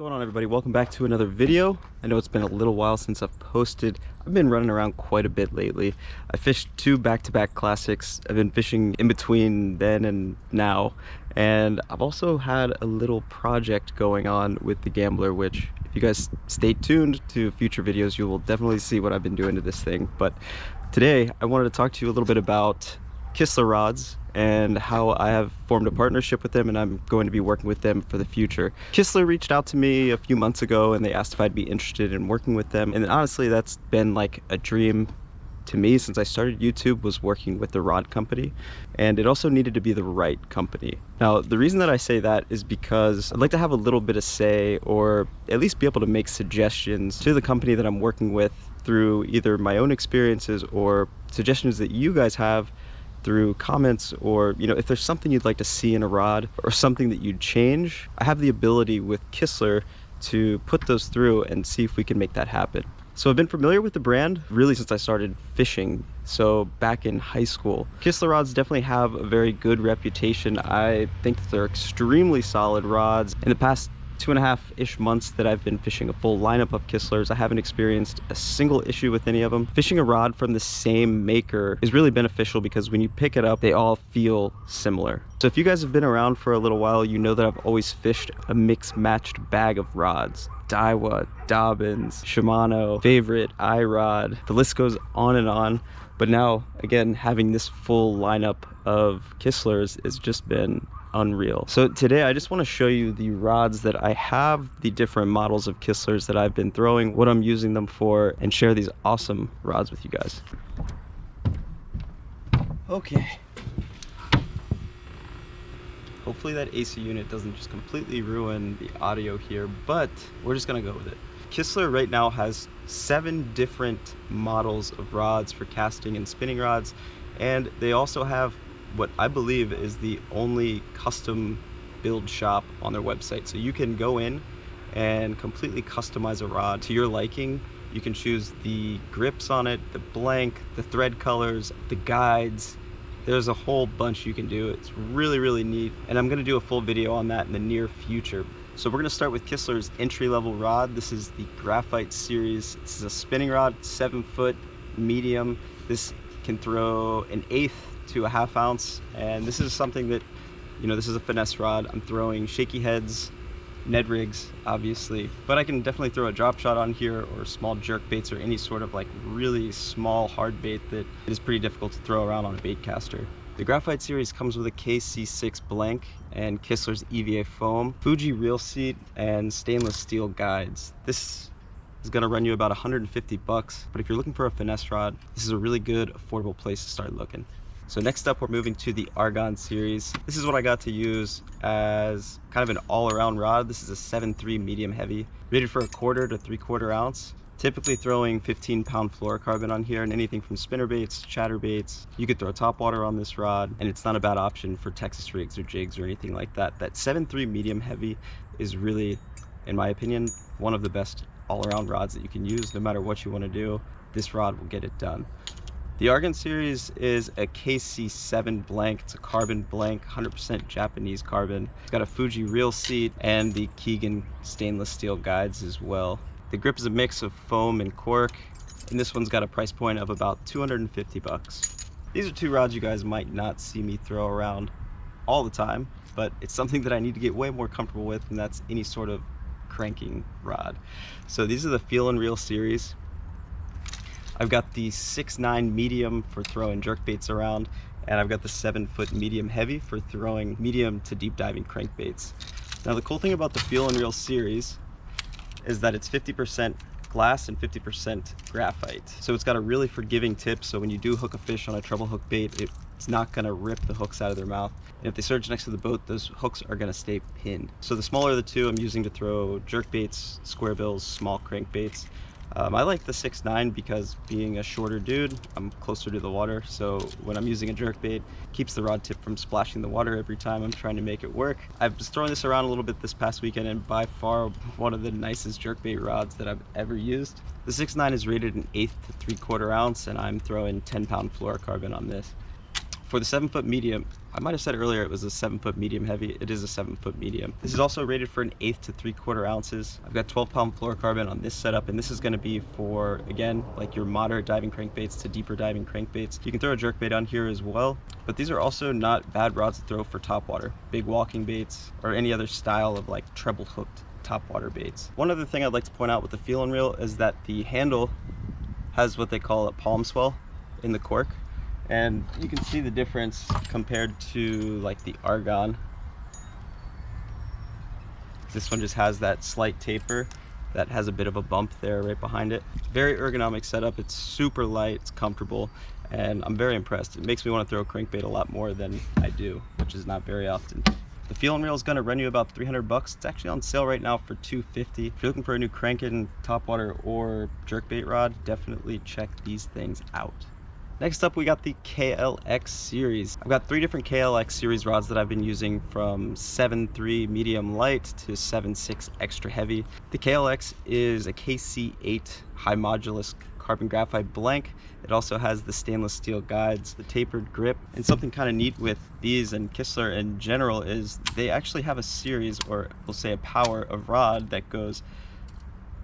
What's going on, everybody? Welcome back to another video. I know it's been a little while since I've posted. I've been running around quite a bit lately. I fished two back-to-back classics. I've been fishing in between then and now, and I've also had a little project going on with the Gambler, which if you guys stay tuned to future videos, you will definitely see what I've been doing to this thing. But today I wanted to talk to you a little bit about Kissler rods and how I have formed a partnership with them, and I'm going to be working with them for the future. Kistler reached out to me a few months ago and they asked if I'd be interested in working with them, and honestly that's been like a dream to me since I started YouTube, was working with the rod company, and it also needed to be the right company. Now the reason that I say that is because I'd like to have a little bit of say, or at least be able to make suggestions to the company that I'm working with through either my own experiences or suggestions that you guys have through comments, or if there's something you'd like to see in a rod or something that you'd change. I have the ability with Kistler to put those through and see if we can make that happen. So I've been familiar with the brand really since I started fishing, so back in high school. Kistler rods definitely have a very good reputation. I think that they're extremely solid rods. In the past 2.5-ish months that I've been fishing a full lineup of Kistlers, I haven't experienced a single issue with any of them. Fishing a rod from the same maker is really beneficial because when you pick it up, they all feel similar. So if you guys have been around for a little while, you know that I've always fished a mixed-matched bag of rods. Daiwa, Dobbins, Shimano, Favorite, iRod, the list goes on and on. But now, again, having this full lineup of Kistlers has just been unreal. So today I just want to show you the rods that I have, the different models of Kistlers that I've been throwing, what I'm using them for, and share these awesome rods with you guys. Okay. Hopefully that AC unit doesn't just completely ruin the audio here, but we're just gonna go with it. Kistler right now has 7 different models of rods for casting and spinning rods, and they also have what I believe is the only custom build shop on their website. So you can go in and completely customize a rod to your liking. You can choose the grips on it, the blank, the thread colors, the guides. There's a whole bunch you can do. It's really, really neat. And I'm gonna do a full video on that in the near future. So we're gonna start with Kistler's entry-level rod. This is the Graphite Series. This is a spinning rod, 7-foot, medium. This can throw an 1/8 to a 1/2 ounce, and this is something that, this is a finesse rod. I'm throwing shaky heads, Ned rigs, obviously, but I can definitely throw a drop shot on here, or small jerk baits, or any sort of like really small hard bait that is pretty difficult to throw around on a bait caster. The Graphite Series comes with a KC6 blank and Kistler's EVA foam, Fuji reel seat, and stainless steel guides. This is gonna run you about 150 bucks, but if you're looking for a finesse rod, this is a really good, affordable place to start looking. So next up, we're moving to the Argon Series. This is what I got to use as kind of an all-around rod. This is a 7.3 medium heavy, rated for a 1/4 to 3/4 ounce. Typically throwing 15-pound fluorocarbon on here, and anything from spinner baits, chatter baits. You could throw topwater on this rod, and it's not a bad option for Texas rigs or jigs or anything like that. That 7.3 medium heavy is really, in my opinion, one of the best all-around rods that you can use. No matter what you want to do, this rod will get it done. The Argon Series is a KC7 blank. It's a carbon blank, 100% Japanese carbon. It's got a Fuji reel seat and the Keegan stainless steel guides as well. The grip is a mix of foam and cork, and this one's got a price point of about 250 bucks. These are 2 rods you guys might not see me throw around all the time, but it's something that I need to get way more comfortable with, and that's any sort of cranking rod. So these are the Feel and Reel series. I've got the 6.9 medium for throwing jerk baits around, and I've got the 7-foot medium heavy for throwing medium to deep diving crankbaits. Now the cool thing about the Feel and Reel series is that it's 50% glass and 50% graphite. So it's got a really forgiving tip, so when you do hook a fish on a treble hook bait, it's not gonna rip the hooks out of their mouth. And if they surge next to the boat, those hooks are gonna stay pinned. So the smaller of the two I'm using to throw jerk baits, square bills, small crankbaits. I like the 6.9 because being a shorter dude, I'm closer to the water, so when I'm using a jerkbait, it keeps the rod tip from splashing the water every time I'm trying to make it work. I've just thrown this around a little bit this past weekend, and by far one of the nicest jerkbait rods that I've ever used. The 6.9 is rated an 1/8 to 3/4 ounce, and I'm throwing 10-pound fluorocarbon on this. For the 7-foot medium, I might have said earlier it was a 7-foot medium heavy. It is a 7-foot medium. This is also rated for an 1/8 to 3/4 ounces. I've got 12-pound fluorocarbon on this setup, and this is going to be for, again, like your moderate diving crankbaits to deeper diving crankbaits. You can throw a jerkbait on here as well, but these are also not bad rods to throw for topwater, big walking baits, or any other style of like treble hooked topwater baits. One other thing I'd like to point out with the feel and reel is that the handle has what they call a palm swell in the cork. And you can see the difference compared to like the Argon. This one just has that slight taper that has a bit of a bump there right behind it. Very ergonomic setup. It's super light, it's comfortable, and I'm very impressed. It makes me want to throw a crankbait a lot more than I do, which is not very often. The feel and reel is going to run you about 300 bucks. It's actually on sale right now for $250. If you're looking for a new cranking topwater or jerkbait rod, definitely check these things out. Next up, we got the KLX Series. I've got 3 different KLX Series rods that I've been using, from 7.3 medium light to 7.6 extra heavy. The KLX is a KC8 high modulus carbon graphite blank. It also has the stainless steel guides, the tapered grip, and something kind of neat with these and Kistler in general is they actually have a series, or we'll say a power of rod that goes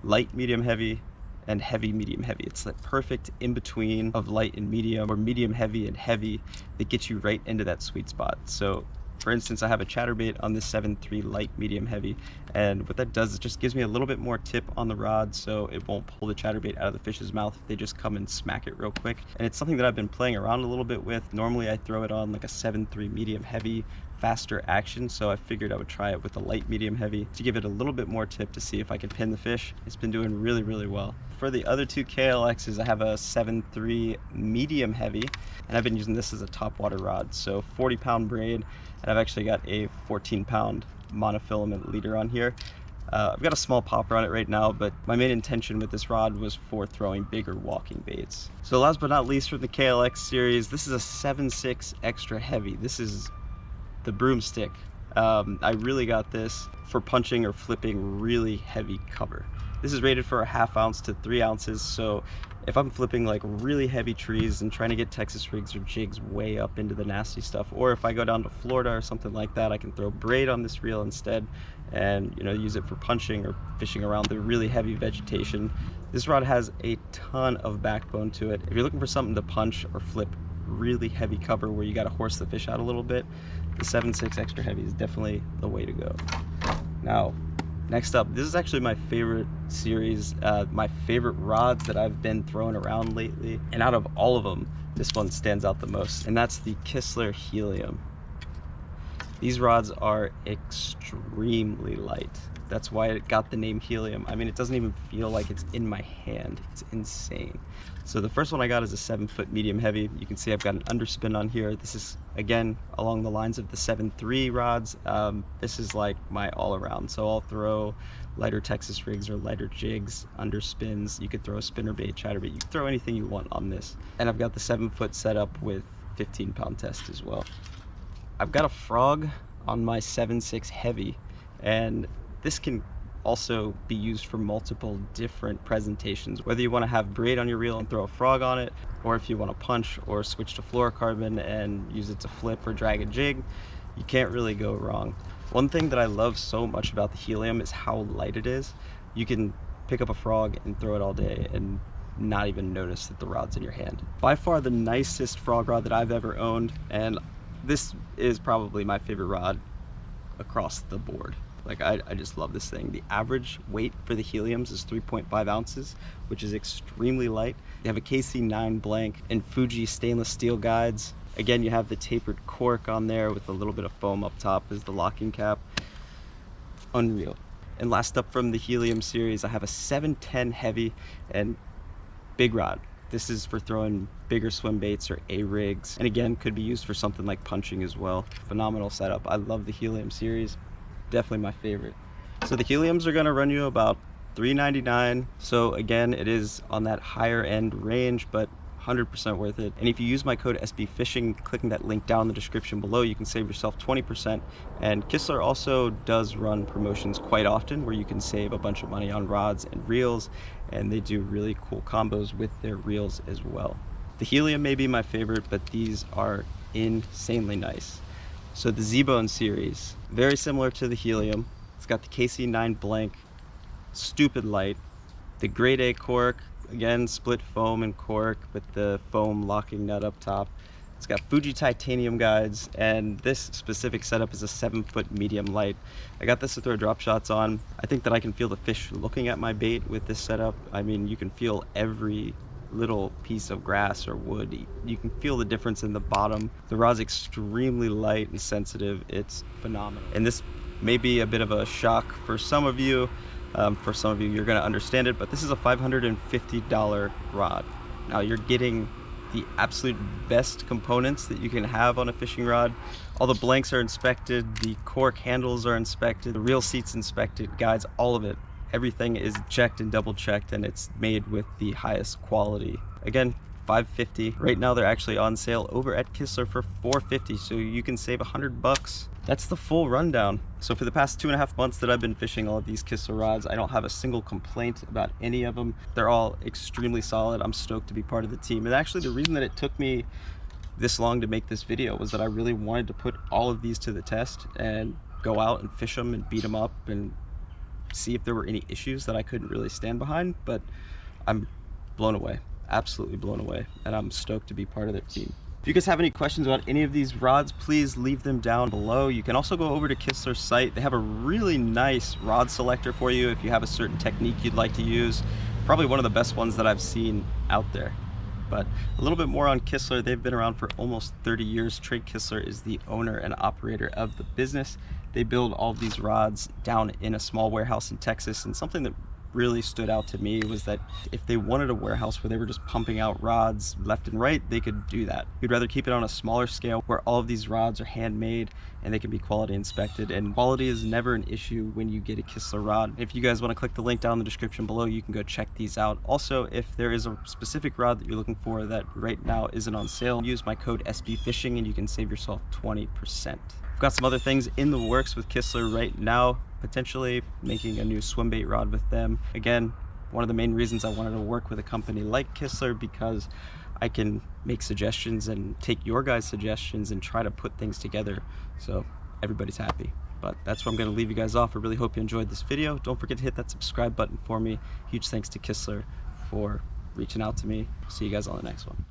light, medium, heavy, and heavy, medium, heavy. It's the perfect in between of light and medium, or medium, heavy, and heavy that gets you right into that sweet spot. So for instance, I have a chatterbait on this 7.3 light, medium, heavy, and what that does is just gives me a little bit more tip on the rod, so it won't pull the chatterbait out of the fish's mouth if they just come and smack it real quick. And it's something that I've been playing around a little bit with. Normally I throw it on like a 7.3 medium heavy, faster action, so I figured I would try it with a light, medium, heavy to give it a little bit more tip to see if I can pin the fish. It's been doing really, really well. For the other 2 KLXs, I have a 7.3 medium heavy, and I've been using this as a topwater rod, so 40-pound braid, and I've actually got a 14-pound monofilament leader on here. I've got a small popper on it right now, but my main intention with this rod was for throwing bigger walking baits. So last but not least, from the KLX series, this is a 7.6 extra heavy. This is the broomstick. I really got this for punching or flipping really heavy cover. This is rated for a 1/2 ounce to 3 ounces, so if I'm flipping like really heavy trees and trying to get Texas rigs or jigs way up into the nasty stuff, or if I go down to Florida or something like that, I can throw braid on this reel instead and, you know, use it for punching or fishing around the really heavy vegetation. This rod has a ton of backbone to it. If you're looking for something to punch or flip really heavy cover where you got to horse the fish out a little bit, the 7.6 extra heavy is definitely the way to go. Now, next up, this is actually my favorite series, my favorite rods that I've been throwing around lately, and out of all of them, this one stands out the most, and that's the Kissler Helium. These rods are extremely light. That's why it got the name Helium. I mean, it doesn't even feel like it's in my hand. It's insane. So the first one I got is a 7-foot medium heavy. You can see I've got an underspin on here. This is, again, along the lines of the 7.3 rods. This is like my all-around. So I'll throw lighter Texas rigs or lighter jigs, underspins. You could throw a spinnerbait, chatterbait. You can throw anything you want on this. And I've got the 7-foot setup with 15-pound test as well. I've got a frog on my 7.6 heavy, and this can also be used for multiple different presentations, whether you want to have braid on your reel and throw a frog on it, or if you want to punch or switch to fluorocarbon and use it to flip or drag a jig, you can't really go wrong. One thing that I love so much about the Helium is how light it is. You can pick up a frog and throw it all day and not even notice that the rod's in your hand. By far the nicest frog rod that I've ever owned, and this is probably my favorite rod across the board. Like, I just love this thing. The average weight for the Heliums is 3.5 ounces, which is extremely light. They have a KC9 blank and Fuji stainless steel guides. Again, you have the tapered cork on there with a little bit of foam up top as the locking cap. Unreal. And last up from the Helium series, I have a 710 heavy and big rod. This is for throwing bigger swim baits or A-rigs, and again, could be used for something like punching as well. Phenomenal setup. I love the Helium series. Definitely my favorite. So the Heliums are going to run you about $3.99. So again, it is on that higher end range, but 100% worth it. And if you use my code SBFishing, clicking that link down in the description below, you can save yourself 20%. And Kistler also does run promotions quite often where you can save a bunch of money on rods and reels, and they do really cool combos with their reels as well. The Helium may be my favorite, but these are insanely nice. So the Z Bone series, very similar to the Helium. It's got the KC9 blank, stupid light. The grade A cork, again, split foam and cork with the foam locking nut up top. It's got Fuji titanium guides, and this specific setup is a 7-foot medium light. I got this to throw drop shots on. I think that I can feel the fish looking at my bait with this setup. I mean, you can feel every little piece of grass or wood. You can feel the difference in the bottom. The rod's extremely light and sensitive. It's phenomenal. And this may be a bit of a shock for some of you. For some of you, you're going to understand it, but this is a $550 rod. Now you're getting the absolute best components that you can have on a fishing rod. All the blanks are inspected, the cork handles are inspected, the reel seat's inspected, guides, all of it. Everything is checked and double checked, and it's made with the highest quality. Again, $550. Right now they're actually on sale over at Kistler for $450, so you can save $100. That's the full rundown. So for the past 2.5 months that I've been fishing all of these Kistler rods, I don't have a single complaint about any of them. They're all extremely solid. I'm stoked to be part of the team. And actually the reason that it took me this long to make this video was that I really wanted to put all of these to the test and go out and fish them and beat them up and see if there were any issues that I couldn't really stand behind. But I'm blown away, absolutely blown away, and I'm stoked to be part of their team. If you guys have any questions about any of these rods, please leave them down below. You can also go over to Kistler's site. They have a really nice rod selector for you if you have a certain technique you'd like to use. Probably one of the best ones that I've seen out there. But a little bit more on Kistler. They've been around for almost 30 years. Trey Kistler is the owner and operator of the business. They build all of these rods down in a small warehouse in Texas, and something that really stood out to me was that if they wanted a warehouse where they were just pumping out rods left and right, they could do that. We'd rather keep it on a smaller scale where all of these rods are handmade and they can be quality inspected, and quality is never an issue when you get a Kistler rod. If you guys want to click the link down in the description below, you can go check these out. Also, if there is a specific rod that you're looking for that right now isn't on sale, use my code SBFishing and you can save yourself 20%. I've got some other things in the works with Kistler right now, potentially making a new swim bait rod with them. Again, one of the main reasons I wanted to work with a company like Kistler, because I can make suggestions and take your guys' suggestions and try to put things together so everybody's happy. But that's where I'm going to leave you guys off. I really hope you enjoyed this video. Don't forget to hit that subscribe button for me. Huge thanks to Kistler for reaching out to me. See you guys on the next one.